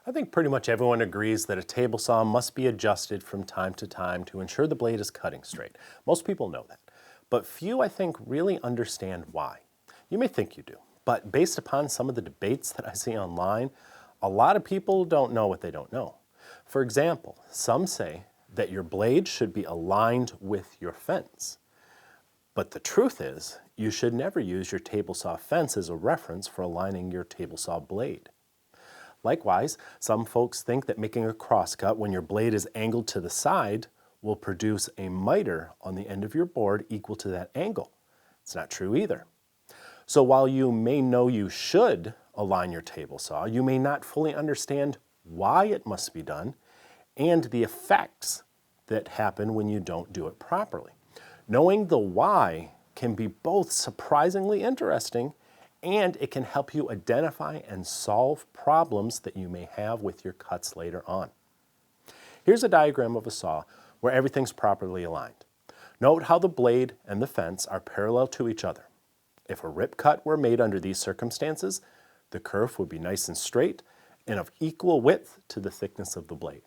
I think pretty much everyone agrees that a table saw must be adjusted from time to time to ensure the blade is cutting straight. Most people know that, but few, I think, really understand why. You may think you do, but based upon some of the debates that I see online, a lot of people don't know what they don't know. For example, some say that your blade should be aligned with your fence. But the truth is, you should never use your table saw fence as a reference for aligning your table saw blade. Likewise, some folks think that making a crosscut when your blade is angled to the side will produce a miter on the end of your board equal to that angle. It's not true either. So while you may know you should align your table saw, you may not fully understand why it must be done and the effects that happen when you don't do it properly. Knowing the why can be both surprisingly interesting and it can help you identify and solve problems that you may have with your cuts later on. Here's a diagram of a saw where everything's properly aligned. Note how the blade and the fence are parallel to each other. If a rip cut were made under these circumstances, the kerf would be nice and straight and of equal width to the thickness of the blade.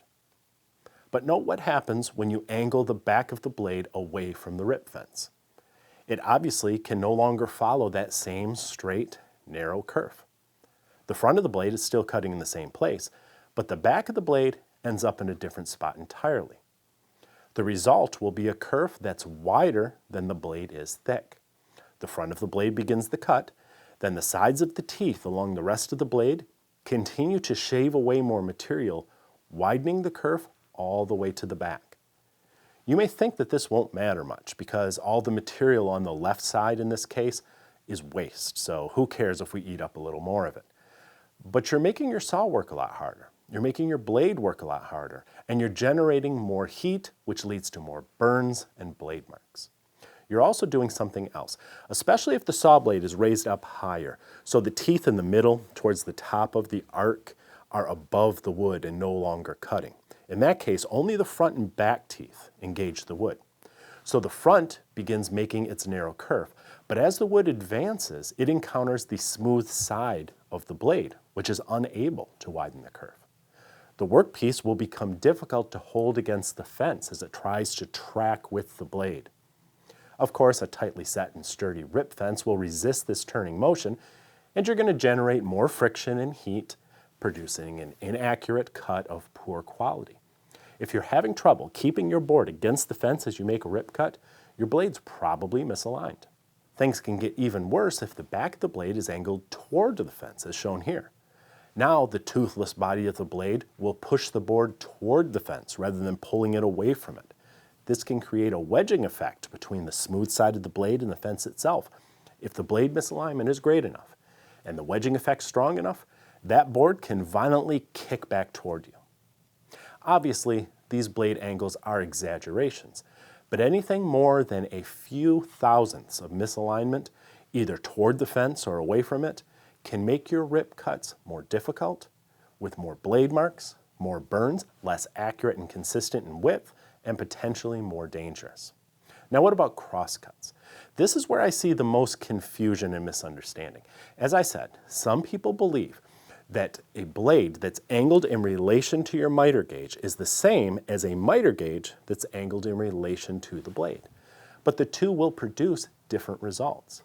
But note what happens when you angle the back of the blade away from the rip fence. It obviously can no longer follow that same straight, narrow kerf. The front of the blade is still cutting in the same place, but the back of the blade ends up in a different spot entirely. The result will be a kerf that's wider than the blade is thick. The front of the blade begins the cut, then the sides of the teeth along the rest of the blade continue to shave away more material, widening the kerf all the way to the back. You may think that this won't matter much because all the material on the left side in this case is waste, so who cares if we eat up a little more of it? But you're making your saw work a lot harder. You're making your blade work a lot harder, and you're generating more heat, which leads to more burns and blade marks. You're also doing something else, especially if the saw blade is raised up higher, so the teeth in the middle towards the top of the arc are above the wood and no longer cutting. In that case, only the front and back teeth engage the wood. So the front begins making its narrow kerf, but as the wood advances, it encounters the smooth side of the blade, which is unable to widen the kerf. The workpiece will become difficult to hold against the fence as it tries to track with the blade. Of course, a tightly set and sturdy rip fence will resist this turning motion, and you're going to generate more friction and heat, producing an inaccurate cut of poor quality. If you're having trouble keeping your board against the fence as you make a rip cut, your blade's probably misaligned. Things can get even worse if the back of the blade is angled toward the fence, as shown here. Now the toothless body of the blade will push the board toward the fence rather than pulling it away from it. This can create a wedging effect between the smooth side of the blade and the fence itself. If the blade misalignment is great enough and the wedging effect strong enough, that board can violently kick back toward you. Obviously, these blade angles are exaggerations, but anything more than a few thousandths of misalignment, either toward the fence or away from it, can make your rip cuts more difficult, with more blade marks, more burns, less accurate and consistent in width, and potentially more dangerous. Now what about crosscuts? This is where I see the most confusion and misunderstanding. As I said, some people believe that a blade that's angled in relation to your miter gauge is the same as a miter gauge that's angled in relation to the blade. But the two will produce different results.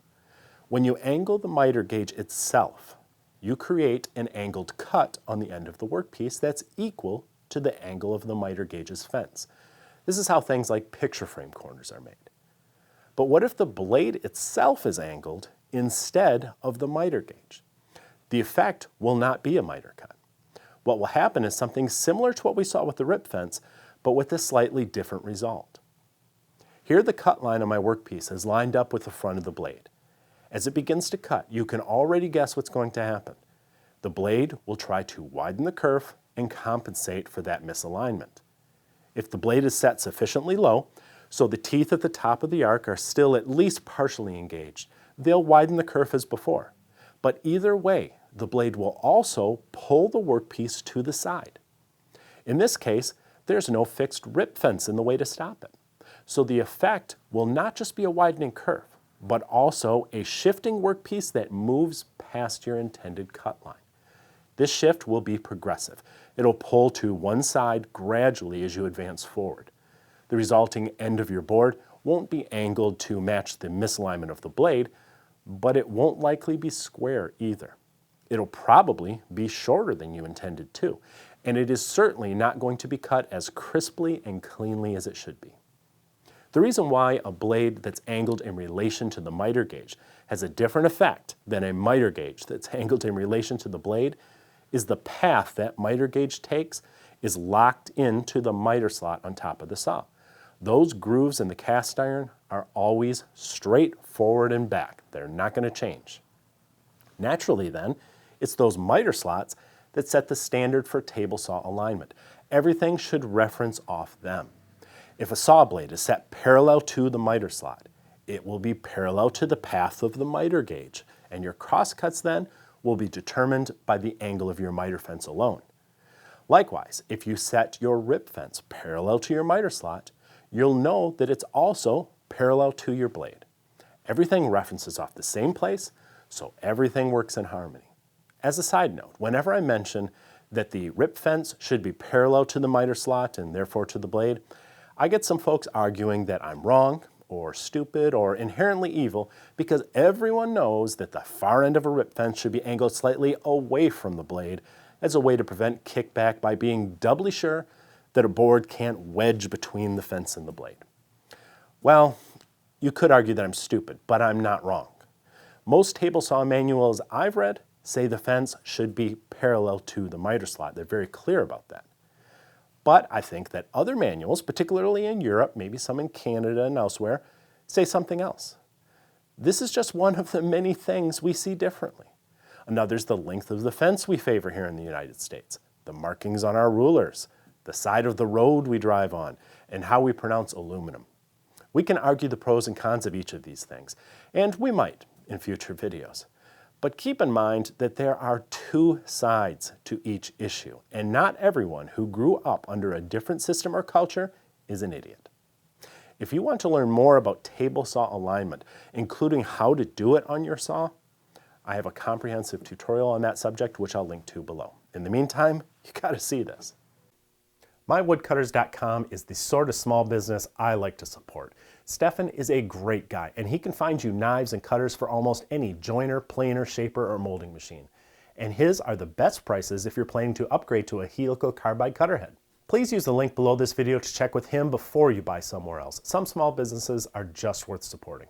When you angle the miter gauge itself, you create an angled cut on the end of the workpiece that's equal to the angle of the miter gauge's fence. This is how things like picture frame corners are made. But what if the blade itself is angled instead of the miter gauge? The effect will not be a miter cut. What will happen is something similar to what we saw with the rip fence, but with a slightly different result. Here the cut line on my workpiece is lined up with the front of the blade. As it begins to cut, you can already guess what's going to happen. The blade will try to widen the kerf and compensate for that misalignment. If the blade is set sufficiently low, so the teeth at the top of the arc are still at least partially engaged, they'll widen the kerf as before. But either way, the blade will also pull the workpiece to the side. In this case, there's no fixed rip fence in the way to stop it. So the effect will not just be a widening kerf, but also a shifting workpiece that moves past your intended cut line. This shift will be progressive. It'll pull to one side gradually as you advance forward. The resulting end of your board won't be angled to match the misalignment of the blade, but it won't likely be square either. It'll probably be shorter than you intended to, and it is certainly not going to be cut as crisply and cleanly as it should be. The reason why a blade that's angled in relation to the miter gauge has a different effect than a miter gauge that's angled in relation to the blade is the path that miter gauge takes is locked into the miter slot on top of the saw. Those grooves in the cast iron are always straight forward and back. They're not going to change. Naturally then, it's those miter slots that set the standard for table saw alignment. Everything should reference off them. If a saw blade is set parallel to the miter slot, it will be parallel to the path of the miter gauge, and your crosscuts then will be determined by the angle of your miter fence alone. Likewise, if you set your rip fence parallel to your miter slot, you'll know that it's also parallel to your blade. Everything references off the same place, so everything works in harmony. As a side note, whenever I mention that the rip fence should be parallel to the miter slot and therefore to the blade, I get some folks arguing that I'm wrong or stupid or inherently evil because everyone knows that the far end of a rip fence should be angled slightly away from the blade as a way to prevent kickback by being doubly sure that a board can't wedge between the fence and the blade. Well, you could argue that I'm stupid, but I'm not wrong. Most table saw manuals I've read say the fence should be parallel to the miter slot. They're very clear about that. But I think that other manuals, particularly in Europe, maybe some in Canada and elsewhere, say something else. This is just one of the many things we see differently. Another's the length of the fence we favor here in the United States, the markings on our rulers, the side of the road we drive on, and how we pronounce aluminum. We can argue the pros and cons of each of these things, and we might in future videos. But keep in mind that there are two sides to each issue, and not everyone who grew up under a different system or culture is an idiot. If you want to learn more about table saw alignment, including how to do it on your saw, I have a comprehensive tutorial on that subject which I'll link to below. In the meantime, you gotta see this. MyWoodcutters.com is the sort of small business I like to support. Stefan is a great guy, and he can find you knives and cutters for almost any joiner, planer, shaper, or molding machine. And his are the best prices if you're planning to upgrade to a helical carbide cutter head. Please use the link below this video to check with him before you buy somewhere else. Some small businesses are just worth supporting.